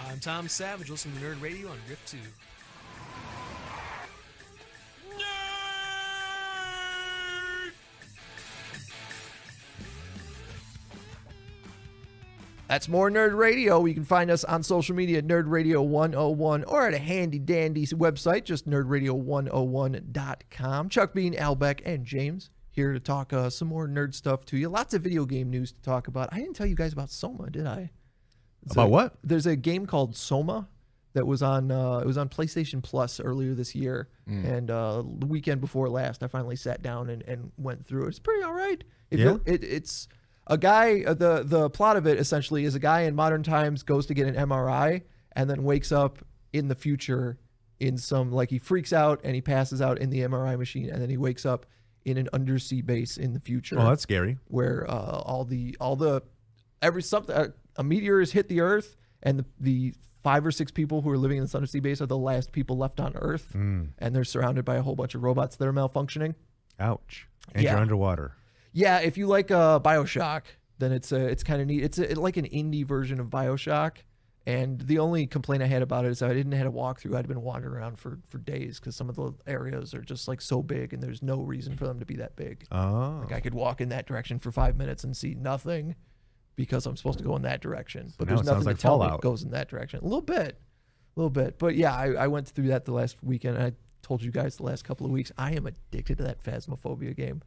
I'm Tom Savage, listening to Nerd Radio on Rip 2. That's more Nerd Radio. You can find us on social media at Nerd Radio 101 or at a handy dandy website, just nerdradio101.com. Chuck Bean, Al Beck, and James here to talk some more nerd stuff to you. Lots of video game news to talk about. I didn't tell you guys about Soma, did I? What? There's a game called Soma that was on PlayStation Plus earlier this year, and the weekend before last, I finally sat down and went through it. It's pretty all right. It's a guy. The plot of it essentially is a guy in modern times goes to get an MRI and then wakes up in the future in some, like, he freaks out and he passes out in the MRI machine, and then he wakes up in an undersea base in the future. Oh, that's scary. Where a meteor has hit the Earth, and the 5 or 6 people who are living in this undersea base are the last people left on Earth, and they're surrounded by a whole bunch of robots that are malfunctioning. Ouch! And you're underwater. Yeah, if you like BioShock, then it's kind of neat. It's like an indie version of BioShock, and the only complaint I had about it is I didn't have a walkthrough. I'd been wandering around for days because some of the areas are just like so big, and there's no reason for them to be that big. Oh, like I could walk in that direction for 5 minutes and see nothing, because I'm supposed to go in that direction. But there's nothing to tell me it goes in that direction. A little bit. But yeah, I went through that the last weekend, and I told you guys the last couple of weeks, I am addicted to that Phasmophobia game.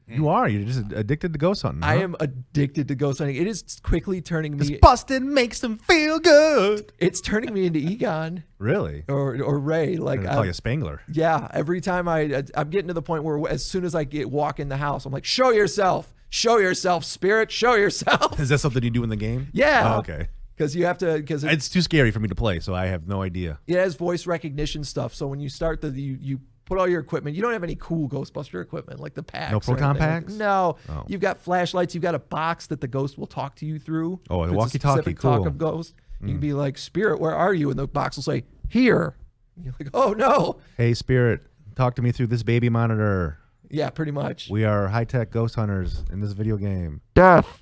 You are. You're just addicted to ghost hunting. Huh? I am addicted to ghost hunting. It is quickly turning me... This busted makes them feel good. It's turning me into Egon. Really? Or Ray. Like a Spangler. Yeah. Every time I'm getting to the point where as soon as I walk in the house, I'm like, show yourself. Show yourself, spirit. Show yourself. Is that something you do in the game? Yeah. Oh, okay. Because you have to... It's too scary for me to play, so I have no idea. It has voice recognition stuff. So when you start you put all your equipment, you don't have any cool Ghostbuster equipment like the packs. No proton packs? No. Oh. You've got flashlights. You've got a box that the ghost will talk to you through. Oh, a walkie-talkie. Cool. Talk of ghost. You can be like, Spirit, where are you? And the box will say, here. And you're like, oh, no. Hey, Spirit, talk to me through this baby monitor. Yeah, pretty much. We are high-tech ghost hunters in this video game. Death.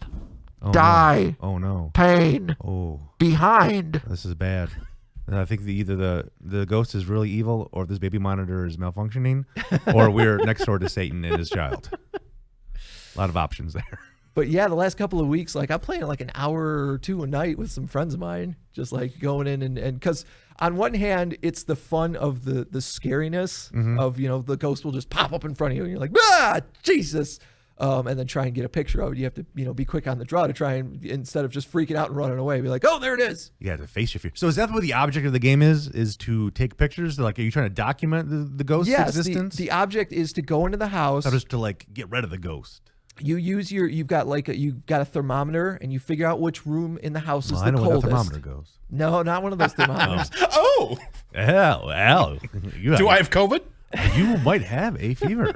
Oh, Die. No. Oh, no. Pain. Oh. Behind. This is bad. And I think either the ghost is really evil, or this baby monitor is malfunctioning, or we're next door to Satan and his child. A lot of options there. But yeah, the last couple of weeks, like I'm playing like an hour or two a night with some friends of mine, just like going in and because on one hand, it's the fun of the scariness of, the ghost will just pop up in front of you and you're like, ah, Jesus. And then try and get a picture of it. You have to, be quick on the draw to try and, instead of just freaking out and running away, be like, oh, there it is. You have to face your fear. So is that what the object of the game is to take pictures? Like, are you trying to document the ghost's existence? The object is to go into the house. Or just to get rid of the ghost. You use you've got a thermometer, and you figure out which room in the house is the coldest. I know where the thermometer goes. No, not one of those thermometers. Oh. Al. Do I have COVID? You might have a fever.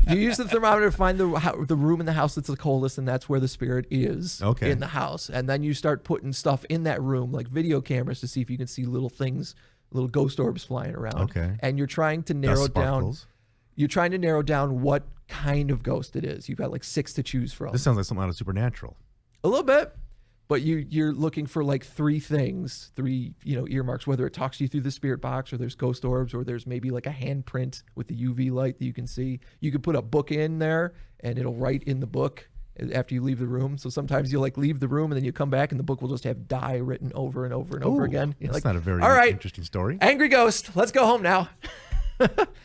You use the thermometer to find the room in the house that's the coldest, and that's where the spirit is in the house. And then you start putting stuff in that room, like video cameras, to see if you can see little things, little ghost orbs flying around. Okay. And you're trying to narrow down what kind of ghost it is. You've got like 6 to choose from. This sounds like something out of Supernatural. A little bit. But you're looking for like 3 things, 3 earmarks, whether it talks to you through the spirit box, or there's ghost orbs, or there's maybe like a handprint with the UV light that you can see. You could put a book in there, and it'll write in the book after you leave the room. So sometimes you leave the room, and then you come back, and the book will just have die written over and over and over again. That's not a very interesting story. Angry ghost, let's go home now.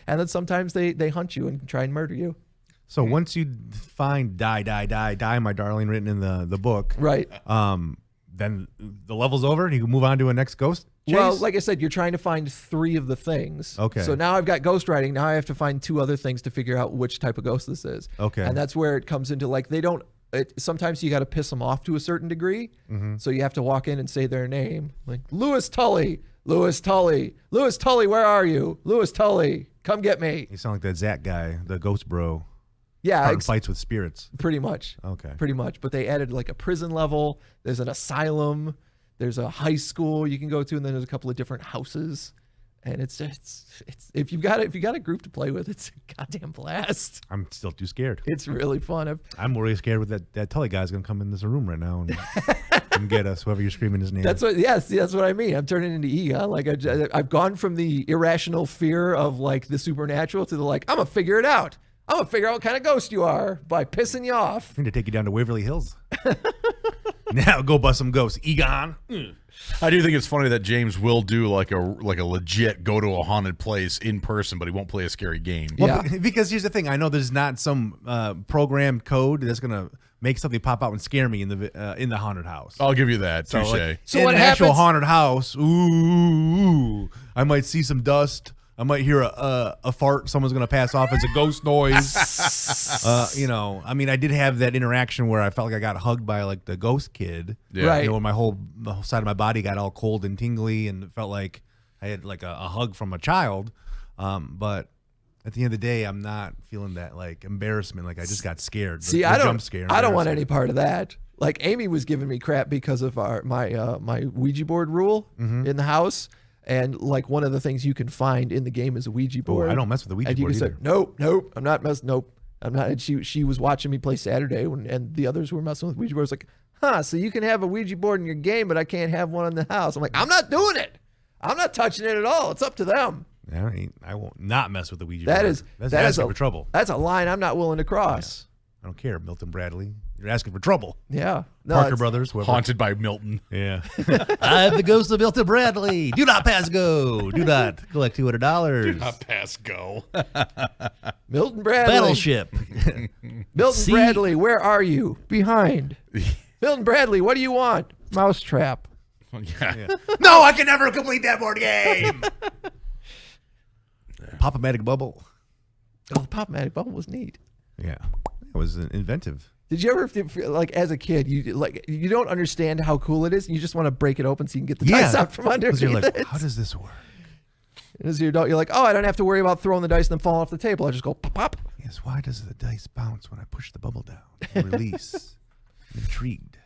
And then sometimes they hunt you and try and murder you. So once you find die, my darling, written in the book, right? Then the level's over and you can move on to a next ghost chase? Well, like I said, you're trying to find 3 of the things. Okay. So now I've got ghost writing. Now I have to find 2 other things to figure out which type of ghost this is. Okay. And that's where it comes into sometimes you got to piss them off to a certain degree. Mm-hmm. So you have to walk in and say their name, like Lewis Tully, Lewis Tully, Lewis Tully, where are you? Lewis Tully, come get me. You sound like that Zach guy, the ghost bro. Yeah, fights with spirits. Pretty much. Okay. Pretty much. But they added like a prison level. There's an asylum. There's a high school you can go to, and then there's a couple of different houses. And it's if you got a group to play with, it's a goddamn blast. I'm still too scared. It's really fun. I'm really scared with that Tully guy's gonna come in this room right now and get us. Whoever you're screaming his name. That's what I mean. I'm turning into Egon. Like I've gone from the irrational fear of like the supernatural to the like I'm gonna figure it out. I'm gonna figure out what kind of ghost you are by pissing you off. I'm gonna take you down to Waverly Hills. Now go bust some ghosts, Egon. I do think it's funny that James will do like a legit go to a haunted place in person, but he won't play a scary game. Yeah. Well, because here's the thing. I know there's not some programmed code that's gonna make something pop out and scare me in the haunted house. I'll give you that. So, Touche. like, So in what an actual happens- haunted house, ooh, I might see some dust. I might hear a fart. Someone's going to pass off as a ghost noise. I mean, I did have that interaction where I felt like I got hugged by like the ghost kid. Yeah. Right. You know, when the whole side of my body got all cold and tingly and it felt like I had like a hug from a child. But at the end of the day, I'm not feeling that like embarrassment. Like I just got scared. See, The I jump scare don't want embarrassment. any part of that. Like Amy was giving me crap because of my Ouija board rule in the house. And like one of the things you can find in the game is a Ouija board. I don't mess with the Ouija and you board can either. say, nope, I'm not messing. Nope, I'm not. And she was watching me play Saturday, and the others were messing with Ouija boards. Like, so you can have a Ouija board in your game, but I can't have one in the house. I'm like, I'm not doing it. I'm not touching it at all. It's up to them. Yeah, I won't not mess with the Ouija board. That's asking for trouble. That's a line I'm not willing to cross. I don't care, Milton Bradley. You're asking for trouble. Yeah. No, Parker it's- Brothers, whoever. Haunted by Milton. Yeah. I'm the ghost of Milton Bradley. Do not pass go. Do not collect $200. Not pass go. Milton Bradley. Battleship. Milton See- Bradley, where are you? Behind. Milton Bradley, what do you want? Mousetrap. Yeah. No, I can never complete that board game. Pop-O-Matic Bubble. Oh, the Pop-O-Matic Bubble was neat. Yeah. It was inventive. Did you ever feel like as a kid you don't understand how cool it is and you just want to break it open so you can get the dice out from 'Cause underneath you're like, it? how does this work? And as your adult, you're like, oh, I don't have to worry about throwing the dice and them falling off the table. I just go pop, pop. Yes, why does the dice bounce when I push the bubble down and release? I'm intrigued.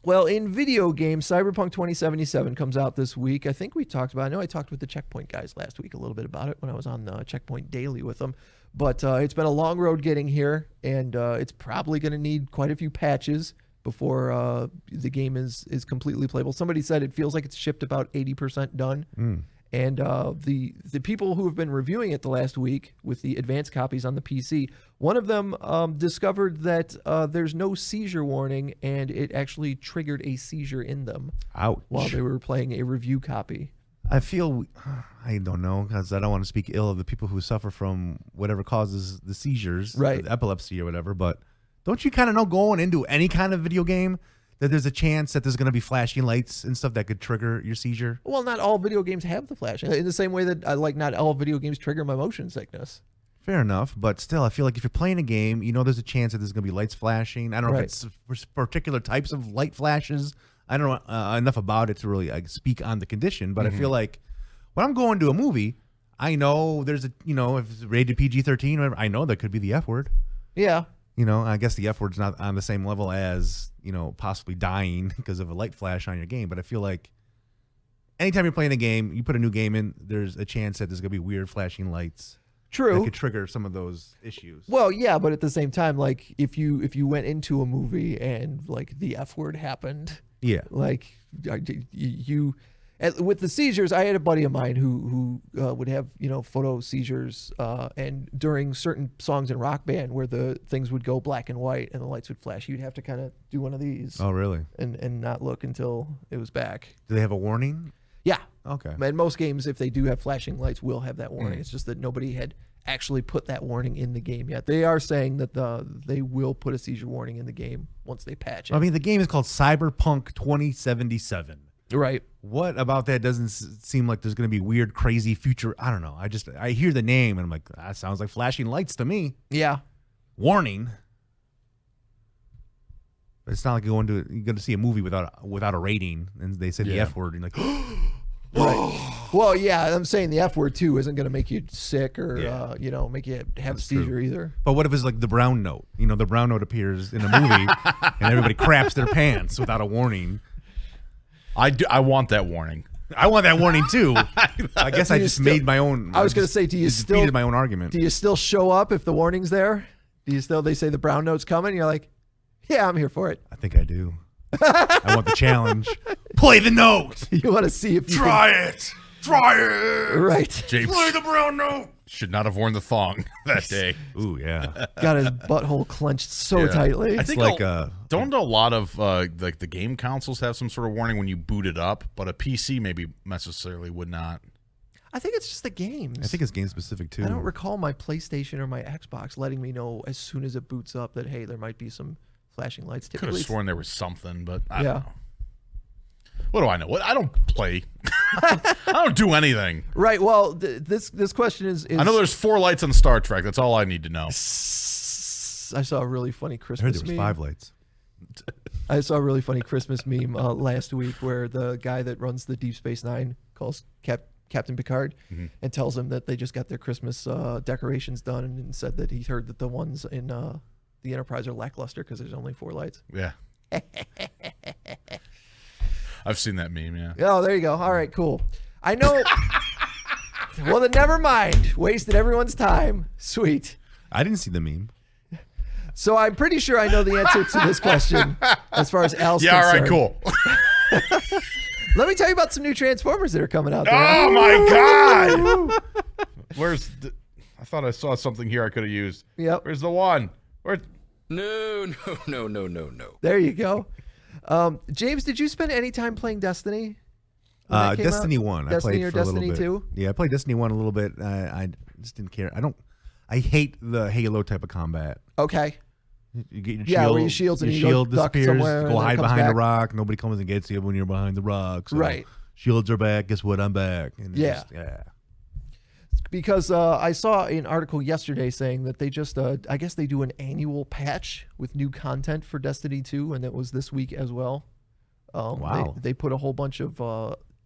Well, in video games, Cyberpunk 2077 comes out this week. I think we talked about. I know I talked with the Checkpoint guys last week a little bit about it when I was on the Checkpoint Daily with them. But it's been a long road getting here, and it's probably going to need quite a few patches before the game is completely playable. Somebody said it feels like it's shipped about 80% done. And the people who have been reviewing it the last week with the advanced copies on the PC, one of them discovered that there's no seizure warning, and it actually triggered a seizure in them Ouch. while they were playing a review copy. I feel, I don't know, because I don't want to speak ill of the people who suffer from whatever causes the seizures, Right. the epilepsy or whatever, but don't you kind of know going into any kind of video game that there's a chance that there's going to be flashing lights and stuff that could trigger your seizure? Well, not all video games have the flash. In the same way that not all video games trigger my motion sickness. Fair enough, but still, I feel like if you're playing a game, you know there's a chance that there's going to be lights flashing. I don't know Right. if it's for particular types of light flashes. I don't know enough about it to really speak on the condition, but I feel like when I'm going to a movie, I know there's if it's rated PG-13, whatever, I know there could be the F word. Yeah. I guess the F word's not on the same level as, possibly dying because of a light flash on your game, but I feel like anytime you're playing a game, you put a new game in, there's a chance that there's going to be weird flashing lights. True. That could trigger some of those issues. Well, yeah, but at the same time, like if you went into a movie and like the F word happened, Yeah. like you with the seizures, I had a buddy of mine who would have photo seizures, and during certain songs in Rock Band where the things would go black and white and the lights would flash, you'd have to kind of do one of these Oh, really? and not look until it was back. Do they have a warning? Yeah. Okay. And most games, if they do have flashing lights, will have that warning. It's just that nobody had actually put that warning in the game yet. They are saying that they will put a seizure warning in the game once they patch it. I mean, the game is called Cyberpunk 2077. Right. What about that doesn't seem like there's going to be weird, crazy future? I don't know. I hear the name and I'm like, that sounds like flashing lights to me. Yeah. Warning. But it's not like you're going to see a movie without a rating and they say the Yeah. F word and you're like, Right. Well, yeah, I'm saying the F word too isn't going to make you sick or Yeah. make you have a That's seizure true. either. But what if it's like the brown note? The brown note appears in a movie and everybody craps their pants without a warning. I want that warning. I want that warning too. I guess I just made my own. I was going to say, do you still defeated my own argument? Do you still show up if the warning's there? Do you still? They say the brown note's coming. You're like, yeah, I'm here for it. I think I do. I want the challenge. Play the note. You want to see if you Try it. Right. James Play the brown note. should not have worn the thong that day. Ooh, yeah. Got his butthole clenched so tightly. I think like don't a lot of like the game consoles have some sort of warning when you boot it up, but a PC maybe necessarily would not. I think it's just the games. I think it's game specific too. I don't recall my PlayStation or my Xbox letting me know as soon as it boots up that, hey, there might be some flashing lights. Could have sworn there was something, but I yeah. don't know. What do I know? I don't play. I don't do anything. Right. Well, this question is. I know there's 4 lights on Star Trek. That's all I need to know. I saw a really funny I Christmas heard there was meme. 5 lights. I saw a really funny Christmas meme last week where the guy that runs the Deep Space Nine calls Captain Picard and tells him that they just got their Christmas decorations done and said that he heard that the ones in the Enterprise are lackluster because there's only 4 lights. Yeah. I've seen that meme, yeah. Oh, there you go. All right, cool. I know. Well, then never mind. Wasted everyone's time. Sweet. I didn't see the meme. So I'm pretty sure I know the answer to this question as far as Al's Yeah, all concerned. right, cool. Let me tell you about some new Transformers that are coming out there. Oh, my God. I thought I saw something here I could have used. Yep. Where's the one? No. There you go. James, did you spend any time playing Destiny? when that came Destiny out? 1. Destiny I played or for Destiny a little 2? bit. Yeah, I played Destiny 1 a little bit. I just didn't care. I hate the Halo type of combat. Okay. You get your Yeah, shield, where your shields and your you go shield duck disappears, somewhere and go then it hide comes behind a back. rock. Nobody comes and gets you when you're behind the rock. So Right. Shields are back. Guess what? I'm back. And it's Yeah. just, yeah. Because I saw an article yesterday saying that they just, I guess they do an annual patch with new content for Destiny 2, and it was this week as well. Wow. They put a whole bunch of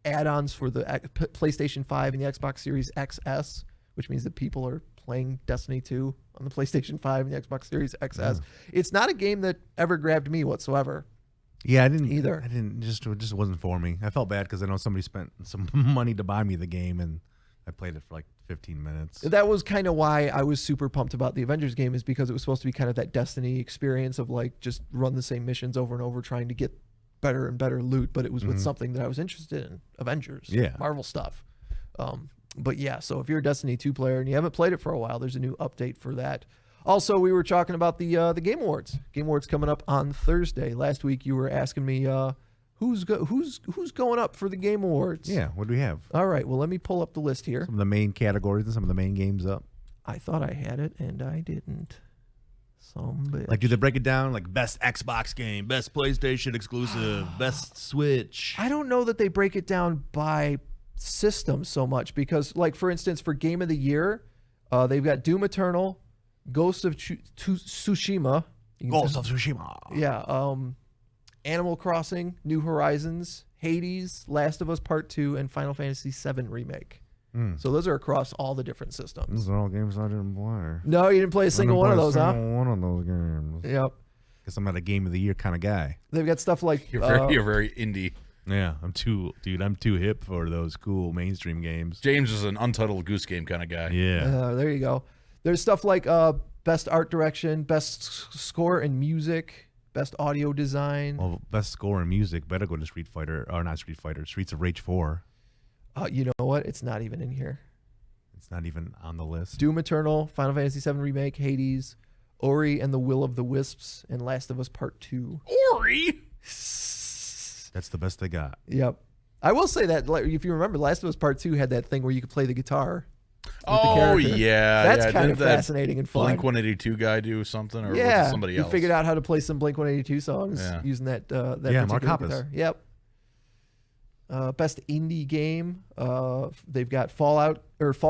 add-ons for the PlayStation 5 and the Xbox Series XS, which means that people are playing Destiny 2 on the PlayStation 5 and the Xbox Series XS. It's not a game that ever grabbed me whatsoever. Yeah, I didn't either. It just wasn't for me. I felt bad because I know somebody spent some money to buy me the game, and I played it for like 15 minutes. That was kind of why I was super pumped about the Avengers game, is because it was supposed to be kind of that Destiny experience of like just run the same missions over and over trying to get better and better loot, but it was with something that I was interested in, Avengers, Marvel stuff. But yeah, so if you're a Destiny 2 player and you haven't played it for a while, there's a new update for that. Also, we were talking about the Game Awards. Game Awards coming up on Thursday. Last week you were asking me who's going up for the Game Awards. Yeah, what do we have? All right, well, let me pull up the list here. Some of the main categories and some of the main games up. I thought I had it, and I didn't. Some bitch. Like, do they break it down? Like, best Xbox game, best PlayStation exclusive, best Switch. I don't know that they break it down by system so much, because, like, for instance, for Game of the Year, they've got Doom Eternal, Ghost of Tsushima. Ghost of Tsushima. Yeah. Animal Crossing, New Horizons, Hades, Last of Us Part 2, and Final Fantasy VII Remake. So those are across all the different systems. These are all games I didn't play. No, you didn't play a single one of those, huh? One of those games. Yep. Guess I'm not a Game of the Year kind of guy. They've got stuff like... You're very indie. Yeah, I'm too hip for those cool mainstream games. James is an Untitled Goose Game kind of guy. Yeah. there you go. There's stuff like Best Art Direction, Best Score and Music, Best Audio Design. Well, best score and music better go to Streets of Rage 4. You know what? It's not even in here. It's not even on the list. Doom Eternal, Final Fantasy VII Remake, Hades, Ori and the Will of the Wisps, and Last of Us Part 2. Ori? That's the best they got. Yep. I will say that, like, if you remember, Last of Us Part 2 had that thing where you could play the guitar. Oh, yeah. That's yeah. kind of Didn't that fascinating and fun. Blink 182 guy do something? Or was Yeah. it somebody He else? figured out how to play some Blink 182 songs using that Yeah, Mark particular Hoppus. guitar. Yep. Best indie game. They've got Fall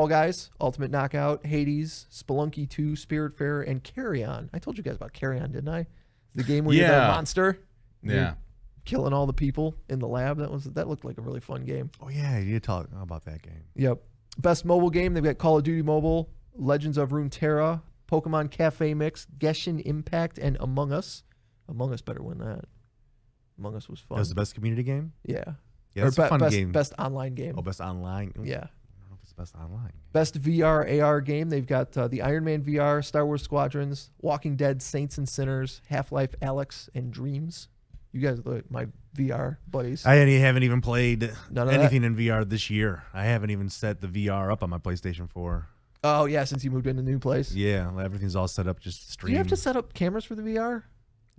Guys, Ultimate Knockout, Hades, Spelunky 2, Spiritfarer, and Carry On. I told you guys about Carry On, didn't I? The game where you're the monster. Yeah. You're killing all the people in the lab. That looked like a really fun game. Oh, yeah, you did talk about that game. Yep. Best mobile game. They've got Call of Duty Mobile, Legends of Runeterra, Pokemon Cafe Mix, Genshin Impact, and Among Us. Among Us better win that. Among Us was fun. That was the best community game? Yeah. Yeah, it's a fun game. Best online game. Oh, best online. Yeah. I don't know if it's best online. Best VR AR game. They've got the Iron Man VR, Star Wars Squadrons, Walking Dead, Saints and Sinners, Half-Life Alyx, and Dreams. You guys are my VR buddies. I haven't even played anything that? in VR this year. I haven't even set the VR up on my PlayStation 4. Oh, yeah, since you moved into a new place. Yeah, everything's all set up just stream. Do you have to set up cameras for the VR?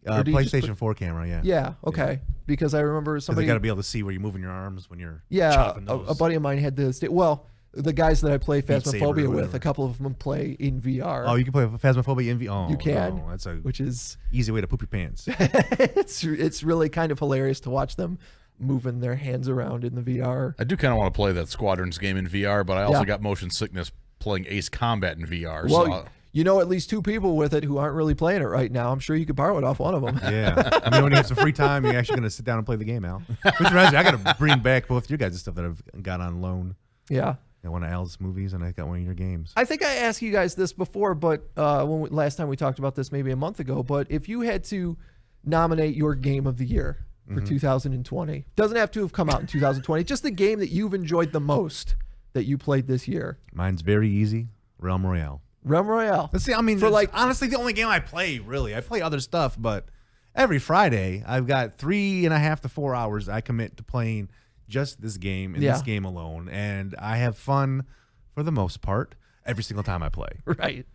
Or do you just PlayStation 4 camera, yeah. Yeah, okay. Because I remember somebody... They got to be able to see where you're moving your arms when you're Yeah, chopping those. a buddy of mine had this... Well, the guys that I play Beat Saber or Phasmophobia with, whatever. a couple of them play in VR. Oh, you can play Phasmophobia in VR? Oh, You can, no, that's a which is... easy way to poop your pants. it's really kind of hilarious to watch them moving their hands around in the VR. I do kind of want to play that Squadrons game in VR, but I also Yeah. got motion sickness playing Ace Combat in VR. Well, so you know at least two people with it who aren't really playing it right now. I'm sure you could borrow it off one of them. Yeah. I mean, when you have some free time, you're actually going to sit down and play the game, Al. Which reminds me, I got to bring back both your guys' stuff that I've got on loan. Yeah. Got one of Al's movies, and I got one of your games. I think I asked you guys this before, but last time we talked about this maybe a month ago, but if you had to nominate your game of the year for 2020, doesn't have to have come out in 2020, just the game that you've enjoyed the most that you played this year. Mine's very easy. Realm Royale. Realm Royale. Let's see. I mean, For it's like- honestly the only game I play. Really, I play other stuff, but every Friday I've got 3.5 to 4 hours I commit to playing just this game and Yeah. this game alone, and I have fun for the most part every single time I play. Right.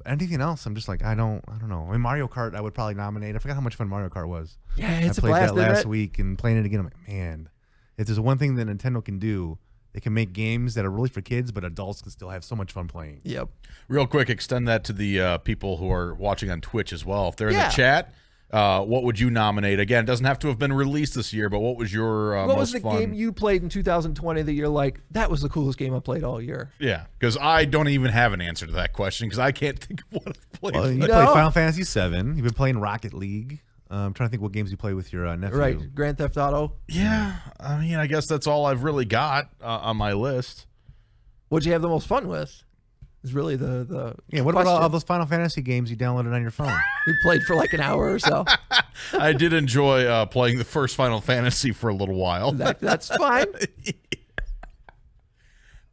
Anything else, I'm just like I don't know. I mean, Mario Kart I would probably nominate. I forgot how much fun Mario Kart was. Yeah, it's I a played blast, that isn't last it? week and playing it again. I'm like, man, if there's one thing that Nintendo can do, they can make games that are really for kids, but adults can still have so much fun playing. Yep. real quick, extend that to the people who are watching on Twitch as well. If they're in Yeah. the chat, what would you nominate? Again, it doesn't have to have been released this year, but what was your What was most the fun? game you played in 2020 that you're like, that was the coolest game I played all year? Yeah, because I don't even have an answer to that question because I can't think of what I've played. Well, you No. played Final Fantasy VII. You've been playing Rocket League. I'm trying to think what games you play with your nephew. Right. Grand Theft Auto. Yeah, I mean, I guess that's all I've really got on my list. What'd you have the most fun with? Is really the Yeah, what about all question. those Final Fantasy games you downloaded on your phone? You played for like an hour or so. I did enjoy playing the first Final Fantasy for a little while. That's fine.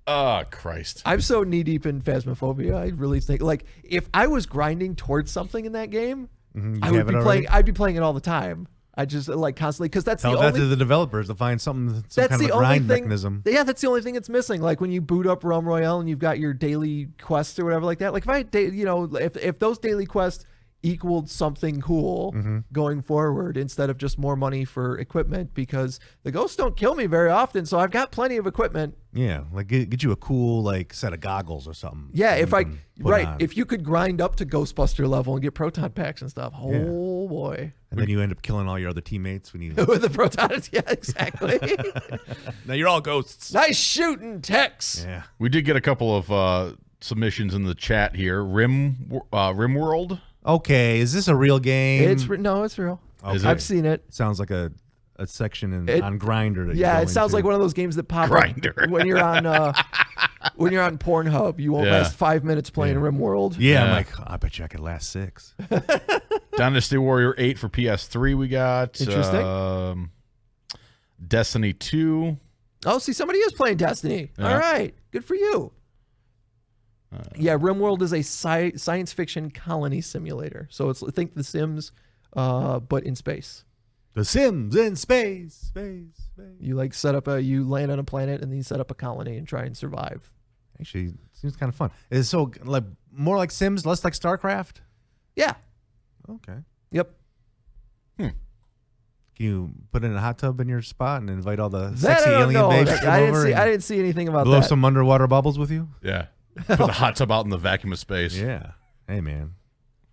Oh, Christ. I'm so knee deep in Phasmophobia. I really think like if I was grinding towards something in that game, You I would have be it already? playing. I'd be playing it all the time. I just like constantly because that's Tell the that only. to the developers to find some That's kind of the a only grind thing. mechanism. Yeah, that's the only thing it's missing. Like when you boot up Realm Royale and you've got your daily quests or whatever like that. Like if those daily quests equaled something cool going forward instead of just more money for equipment, because the ghosts don't kill me very often, so I've got plenty of equipment. Yeah, like get you a cool like set of goggles or something. Yeah, that if you I can put on. if you could grind up to Ghostbuster level and get proton packs and stuff. Oh boy. and then you end up killing all your other teammates when you. With the protons, yeah, exactly. Now you're all ghosts. Nice shooting, Tex. Yeah. We did get a couple of submissions in the chat here. Rimworld. Okay, is this a real game? It's real. Is I've it? seen it. Sounds like a section It- on Grinder. That Yeah, you it go sounds into. like one of those games that pop Grindr. up when you're on Pornhub. You won't Yeah. last 5 minutes playing RimWorld. Yeah, I'm Yeah. like, I bet you I could last 6. Dynasty Warrior 8 for PS3 we got. Interesting. Destiny 2. Oh, see, somebody is playing Destiny. Yeah. All right, good for you. Yeah, RimWorld is a science fiction colony simulator. So it's think The Sims, but in space. The Sims in space. You like you land on a planet and then you set up a colony and try and survive. Actually, seems kind of fun. Is it so like more like Sims, less like StarCraft? Yeah. Okay. Yep. Can you put in a hot tub in your spot and invite all the That sexy I don't alien know. babes to come I over and didn't see anything about blow that. some underwater bubbles with you? Yeah. Put the hot tub out in the vacuum of space. Yeah. Hey man,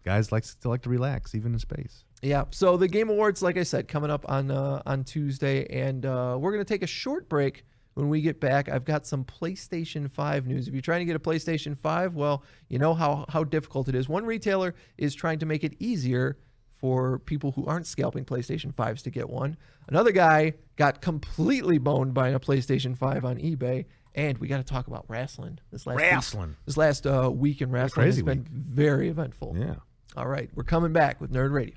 guys still like to relax even in space. Yeah. So the Game Awards, like I said, coming up on Tuesday, and we're gonna take a short break. When we get back, I've got some PlayStation 5 news. If you're trying to get a PlayStation 5, well, you know how difficult it is. One retailer is trying to make it easier for people who aren't scalping PlayStation 5s to get one. Another guy got completely boned buying a PlayStation 5 on eBay. And we got to talk about wrestling. This last week in wrestling crazy has been week. very eventful. Yeah. All right, we're coming back with Nerd Radio.